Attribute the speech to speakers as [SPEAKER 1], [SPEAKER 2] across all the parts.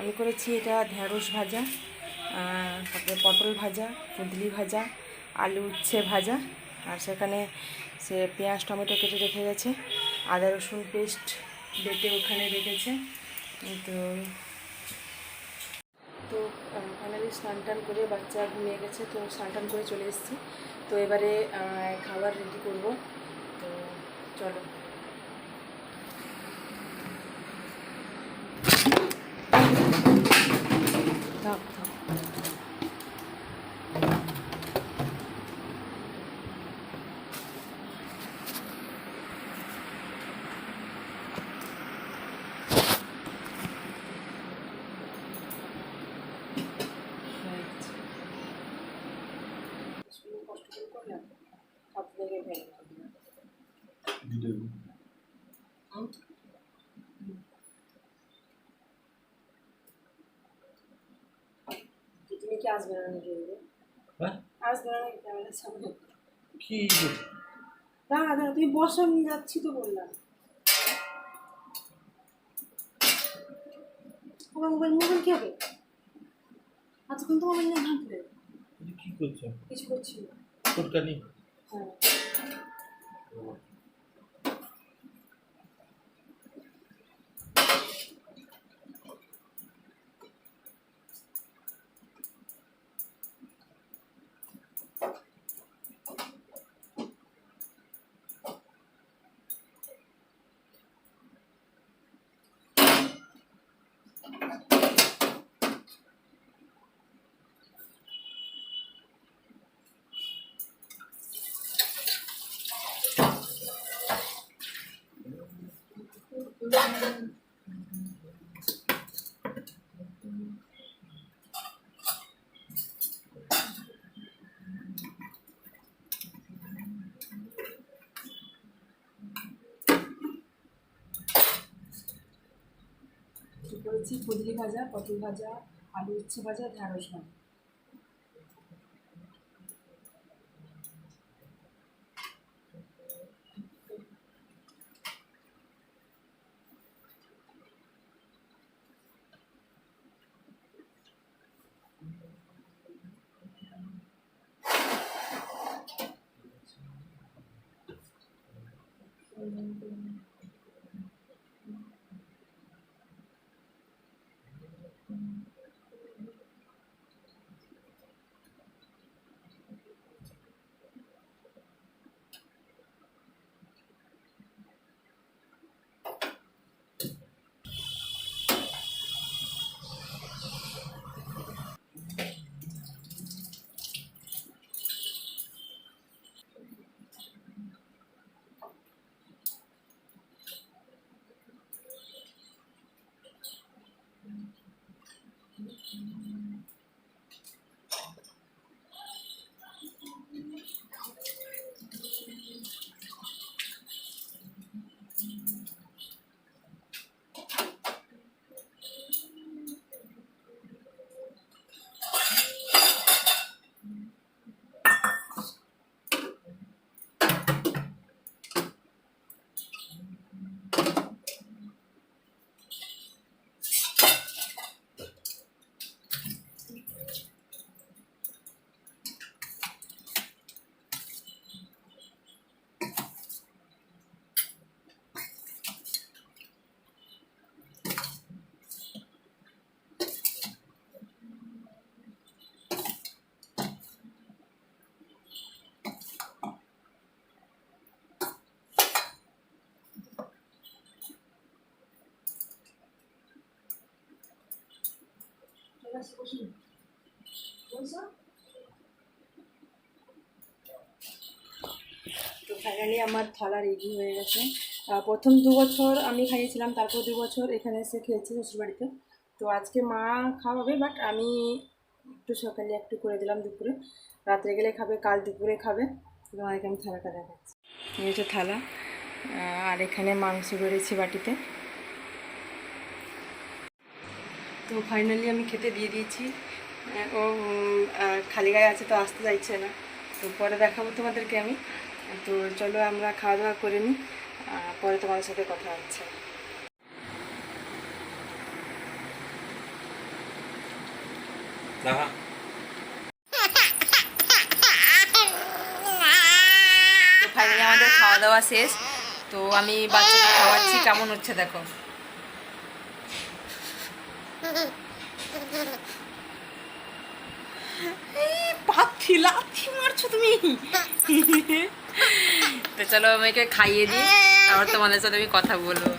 [SPEAKER 1] আমি করেছি এটা ঢেঁড়স ভাজা, তারপরে পটল ভাজা, কুঁদলি ভাজা, আলু উচ্ছে ভাজা, আর সেখানে সে পেঁয়াজ টমেটো কেটে রেখে গেছে, আদা রসুন পেস্ট বেটে ওখানে রেখেছে। তো তো ফাইনালি স্নান টান করে বাচ্চা ঘুমিয়ে গেছে, তো স্নান টান করে চলে এসেছি। তো এবারে খাবার রেডি করব, তো চলো। থাক থাক। কষ্ট করে করলাম, সব জায়গায় ভেঙে তুমি কি আসবে না নাকি? আসবে না নাকি ক্যামেরার সামনে? কি দাঁড়া দাঁড়া, তুমি বসো, আমি যাচ্ছি তো বললাম। তোমার মোবাইল মোবাইল কি হবে? আজকাল তো মোবাইল নিয়ে ভাঙবে। কি করছো? কিছু করছি না। ফুটকানি? হ্যাঁ। করেছি কুঁদলি ভাজা, পটল ভাজা, আলু উচ্ছে ভাজা, ঢেঁড়স ভাজা। তো ফাইনালি আমার থালা রেডি হয়ে গেছে। প্রথম 2 বছর আমি খাইয়েছিলাম, তারপর 2 বছর এখানে এসে খেয়েছি শ্বশুরবাড়িতে। তো আজকে মা খাওয়াবে, বাট আমি একটু সকালে একটু করে দিলাম, দুপুরে রাত্রে গেলে খাবে, কাল দুপুরে খাবে। তোমাদেরকে আমি থালাটা দেখাচ্ছি। এই হচ্ছে থালা, আর এখানে মাংস বেড়েছি বাটিতে। তো ফাইনালি আমি খেতে দিয়ে দিয়েছি। ও খালি গায়ে আছে, তো আসতে চাইছে না, তো পরে দেখাবো তোমাদেরকে আমি। তো চলো আমরা খাওয়া দাওয়া করে নিই, পরে তোমাদের সাথে কথা হচ্ছে।
[SPEAKER 2] দেখা
[SPEAKER 1] তো ফাইনালি আমাদের খাওয়া দাওয়া শেষ। তো আমি বাচ্চাকে খাওয়াচ্ছি, কেমন হচ্ছে দেখো। পাথি লাথি মারছো তুমি। তো চলো আমাকে খাইয়ে দিই, তারপর তোমাদের সাথে আমি কথা বলবো।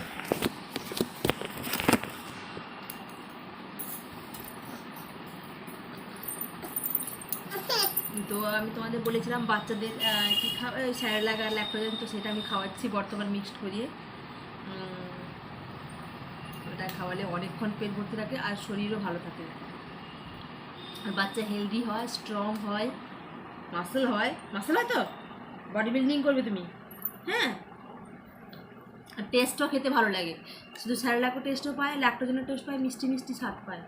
[SPEAKER 1] তো আমি তোমাদের বলেছিলাম বাচ্চাদের কি খাওয়া, স্যারেলাক আর ল্যাক্টোজেন, তো সেটা আমি খাওয়াচ্ছি বর্তমান মিক্সড করিয়ে। ওটা খাওয়ালে অনেকক্ষণ পেট ভর্তি থাকে আর শরীরও ভালো থাকে, আর বাচ্চা হেলদি হয়, স্ট্রং হয়, মাসেল হয়। মাসেল হয় তো বডি বিল্ডিং করবে তুমি। হ্যাঁ, আর টেস্টও খেতে ভালো লাগে, শুধু স্যারেলাকও টেস্টও পায়, ল্যাক্টোজেনের টেস্ট পায়, মিষ্টি মিষ্টি স্বাদ পায়।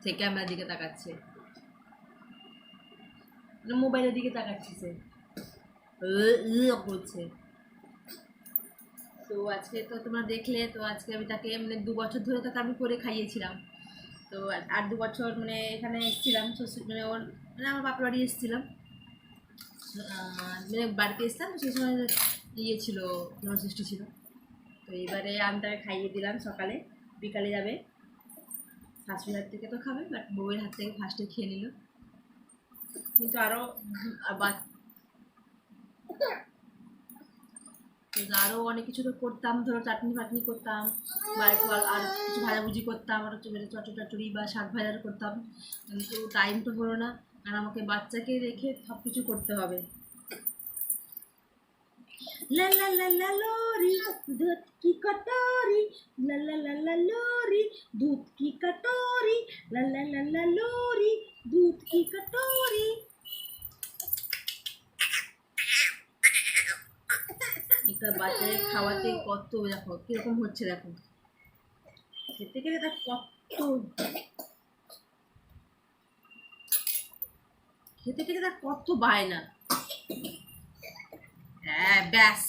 [SPEAKER 1] সে ক্যামেরার দিকে তাকাচ্ছে, মোবাইলের দিকে তাকাচ্ছে, সে করছে। তো আজকে তো তোমরা দেখলে, তো আজকে আমি তাকে মানে 2 বছর ধরে তাকে আমি করে খাইয়েছিলাম। তো আর 2 বছর মানে এখানে এসেছিলাম, মানে ওর মানে আমার বাপের বাড়ি এসেছিলাম, মানে বাড়িতে এসেছিলাম, সেই সময় ইয়ে ছিল, জন্মষষ্ঠী ছিল। তো এবারে আমি তাকে খাইয়ে দিলাম, সকালে বিকালে যাবে, শাশুড়ির হাত থেকে তো খাবে, বাট বউয়ের হাত থেকে ফার্স্টে খেয়ে নিল। কিন্তু আরও আরও অনেক কিছু তো করতাম, ধরো চাটনি ফাটনি করতাম, বা একটু আর কিছু ভাজাভুজি করতাম, আর হচ্ছে চটচড়ি বা শাক ভাজা করতাম, কিন্তু টাইম তো হলো না, আর আমাকে বাচ্চাকে রেখে সব কিছু করতে হবে। লা লা লা লা লোরি দুধ কি কটোরি, লা লা লা লা লোরি দুধ কি কটোরি, লা লা লা লা লোরি দুধ কি কটোরি। একটা বাচ্চাকে খাওয়াতে কত, দেখো কিরকম হচ্ছে, দেখো খেতে গেলে তার খেতে খেতে তার কত বায়না। হ্যাঁ ব্যাস,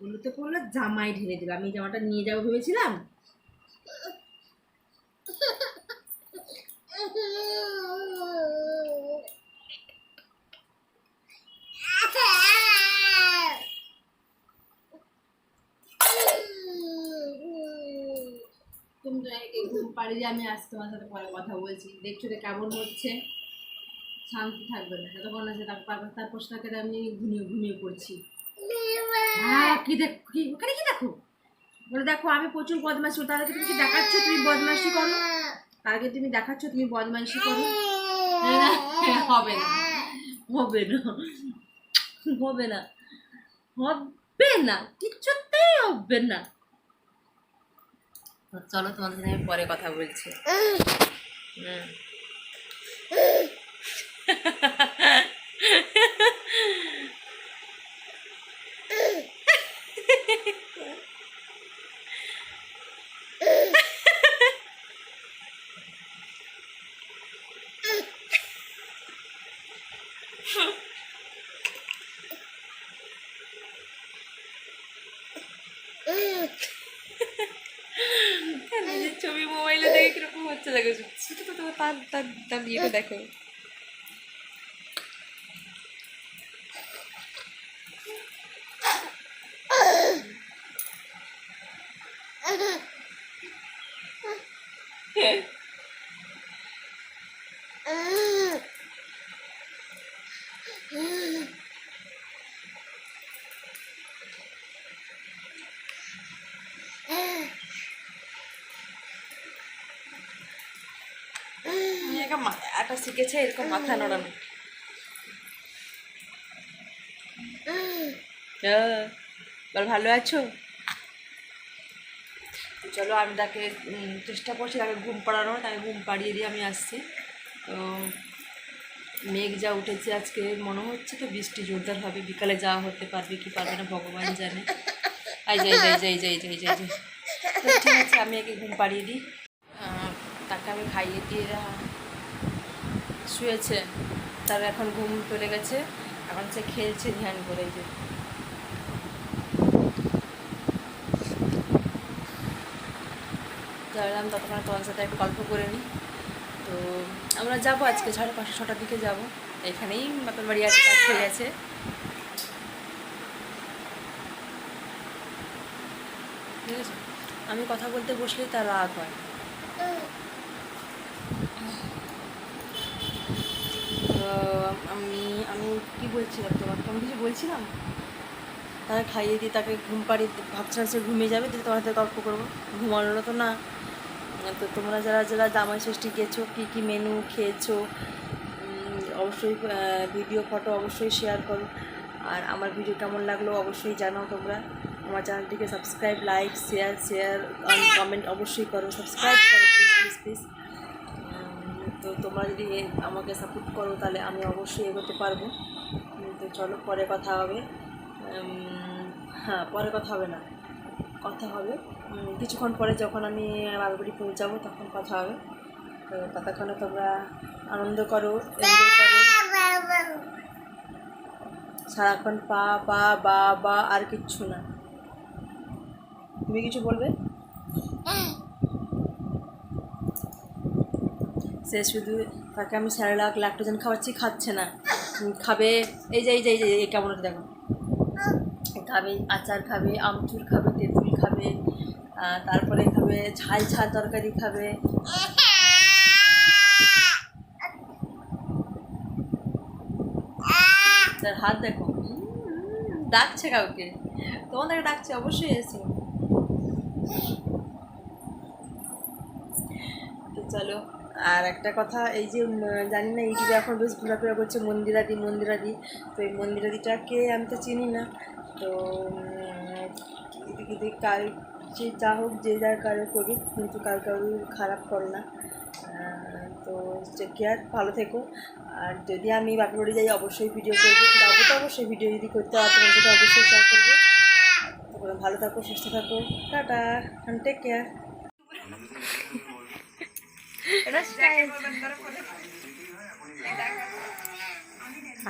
[SPEAKER 1] বলতে পড়লো জামাই ঢেলে দিল, আমি জামাটা নিয়ে যাবো ভেবেছিলাম। তুমি তো ঘুম পাড়িয়ে আমি আজ তোমার সাথে পরে কথা বলছি, দেখছো তো কেমন হচ্ছে, শান্তি থাকবে না যতক্ষণ আছে, তারপর তাকে আমি ঘুমিয়ে ঘুমিয়ে পড়ছি। হ্যাঁ কি দেখো, কি ওখানে কি দেখো, বলে দেখো আমি প্রচুর বদমাইশি, তাদেরকে তুমি কি দেখাচ্ছ তুমি বদমাইশি করো, তাদেরকে তুমি দেখাচ্ছ তুমি বদমাইশি করো। হবে না, হবে না, হবে না, হবে না, কিছুতেই হবে না। চলো তোমাদের সাথে আমি পরে কথা বলছি। নিজের ছবি মোবাইলে দেখে কিরকম হচ্ছে, দেখো তার তার তার ইয়েটা দেখো। একটা শিখেছে এরকম মাথা নড়ানো। বল ভালো আছো। চলো আমি তাকে চেষ্টা করছি তাকে ঘুম পাড়ানোর, তাকে ঘুম পাড়িয়ে দিয়ে আমি আসছি। তো মেঘ যা উঠেছে আজকে, মনে হচ্ছে তো বৃষ্টি জোরদার হবে, বিকালে যাওয়া হতে পারবে কি পারবে না ভগবান জানে। যাই। তো ঠিক আছে, আমি একে ঘুম পাড়িয়ে দিই, তাকে আমি খাইয়ে দিয়ে শুয়েছে, তার এখন ঘুম চলে গেছে, এখন সে খেলছে ধ্যান করে। যে চাইলাম ততক্ষণে তোমার সাথে একটু গল্প করে নিই। তো আমরা যাবো আজকে 5:30-6টার দিকে যাব। এখানেই বাপের বাড়ি আছে, কাজ হয়ে গেছে। ঠিক আছে, আমি কথা বলতে বসলেই তার রাগ হয়। তো আমি আমি কী বলছিলাম তোমাকে, আমি কিছু বলছিলাম। তাকে খাইয়ে দিই, তাকে ঘুম পাড়িয়ে ভাবছিলাম সে ঘুমিয়ে যাবে, দিয়ে তোমার সাথে গল্প করবো। ঘুমানো তো না। তো তোমরা যারা যারা জামাই ষষ্ঠী গেছো, কী কী মেনু খেয়েছো, অবশ্যই ভিডিও ফটো অবশ্যই শেয়ার করো। আর আমার ভিডিও কেমন লাগলো অবশ্যই জানাও তোমরা। আমার চ্যানেলটিকে সাবস্ক্রাইব, লাইক, শেয়ার কমেন্ট অবশ্যই করো। সাবস্ক্রাইব করো প্লিজ প্লিজ প্লিজ। তো তোমরা যদি আমাকে সাপোর্ট করো তাহলে আমি অবশ্যই এগোতে পারবো। তো চলো, পরে কথা হবে। হ্যাঁ, পরে কথা হবে না, কথা হবে কিছুক্ষণ পরে, যখন আমি বাড়ি পৌঁছাবো তখন কথা হবে। তো ততক্ষণে তোমরা আনন্দ করো, এনজয় করো। সারাক্ষণ পা পা বা বা আর কিচ্ছু না। তুমি কিছু বলবে? সে শুধু তাকে আমি স্যারেলাক ল্যাকটোজেন খাওয়াচ্ছি, খাচ্ছে না। খাবে এই যে এই যে এই যে কেমন দেখো, খাবে আচার, খাবে আমচুর, খাবে তেঁতুল, খাবে তারপরে খাবে ঝাল ঝাল তরকারি খাবে। তার হাত দেখো, ডাকছে কাউকে, তোমাদেরকে ডাকছে, অবশ্যই এসো। তো চলো, আর একটা কথা, এই যে জানি না ইউটিউবে এখন বেশ ঘোরাফেরা করছে মন্দিরাদি মন্দিরাদি। তো এই মন্দিরাদিটাকে আমি তো চিনি না। তো এদিকে কার যে যা হোক, যে যার কারো করুক, কিন্তু কারোর খারাপ করো না। তো টেক কেয়ার, ভালো থেকো। আর যদি আমি বাপের বাড়ি যাই অবশ্যই ভিডিও করবো, যাবো তো অবশ্যই ভিডিও যদি করতে হয় তোমার সাথে অবশ্যই শেয়ার করবো। তারপরে ভালো থাকো, সুস্থ থাকো, টাটা, টেক কেয়ার।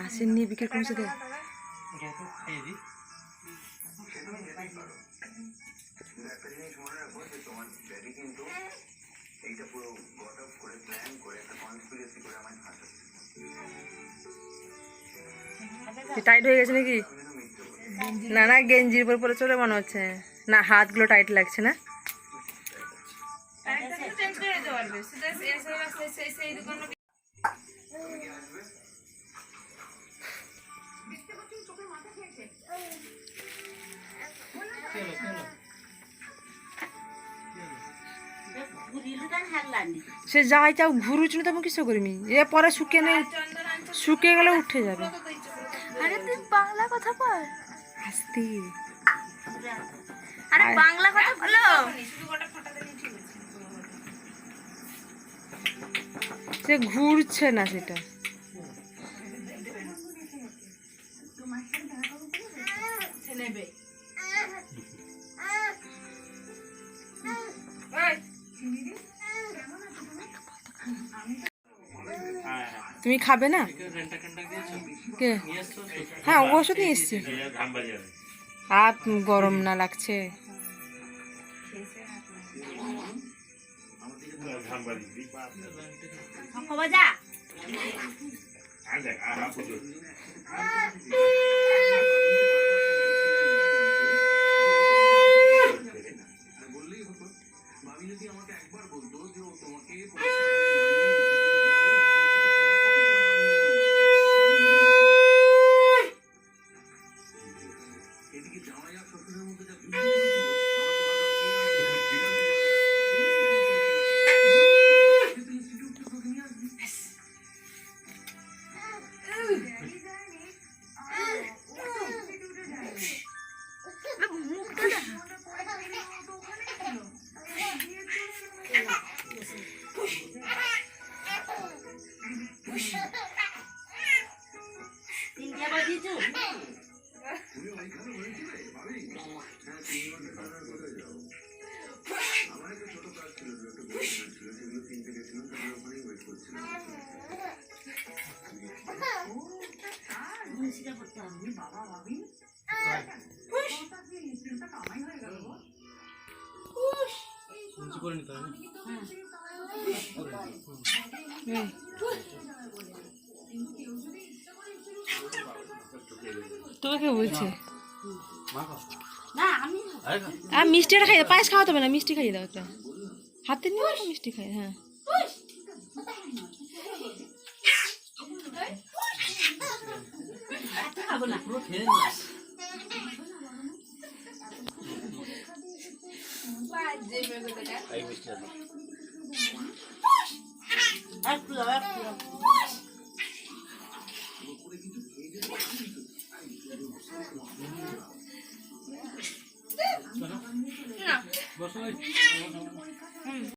[SPEAKER 1] আসেন নিয়ে বিক্রি করছে দে। টাইট হয়ে গেছে নাকি? না না, গেঞ্জির উপর পরে চলে মনে হচ্ছে। না, হাতগুলো টাইট লাগছে না। সে যাই চাও ঘুরুছ না, তেমন কিছু করিনি। এ পরে শুকিয়ে গেলে উঠে যাবে।
[SPEAKER 2] আরে তুই বাংলা কথা বল,
[SPEAKER 1] আস্তে।
[SPEAKER 2] আরে বাংলা কথা বলো।
[SPEAKER 1] সে ঘুরছে না সেটা। তুমি খাবে না? কে? হ্যাঁ, ওষুধ নিয়ে এসছি। হাত গরম না লাগছে?
[SPEAKER 3] নিচে করে নিতে হবে।
[SPEAKER 1] তোমাকে বলছে
[SPEAKER 3] মা খাও।
[SPEAKER 2] না আমি
[SPEAKER 3] আরে খা।
[SPEAKER 1] আর মিষ্টিটা খাইয়ে দাও, পায়েস খাওয়াতে হবে না, মিষ্টি খাইয়ে দাও একটা, হাতে নিয়ে একটা মিষ্টি খাই। হ্যাঁ
[SPEAKER 2] খাবো না।
[SPEAKER 3] পুরো খেয়ে নিস। এই মিষ্টি আছে।
[SPEAKER 2] একটু দাও, একটু দাও।
[SPEAKER 3] বসো।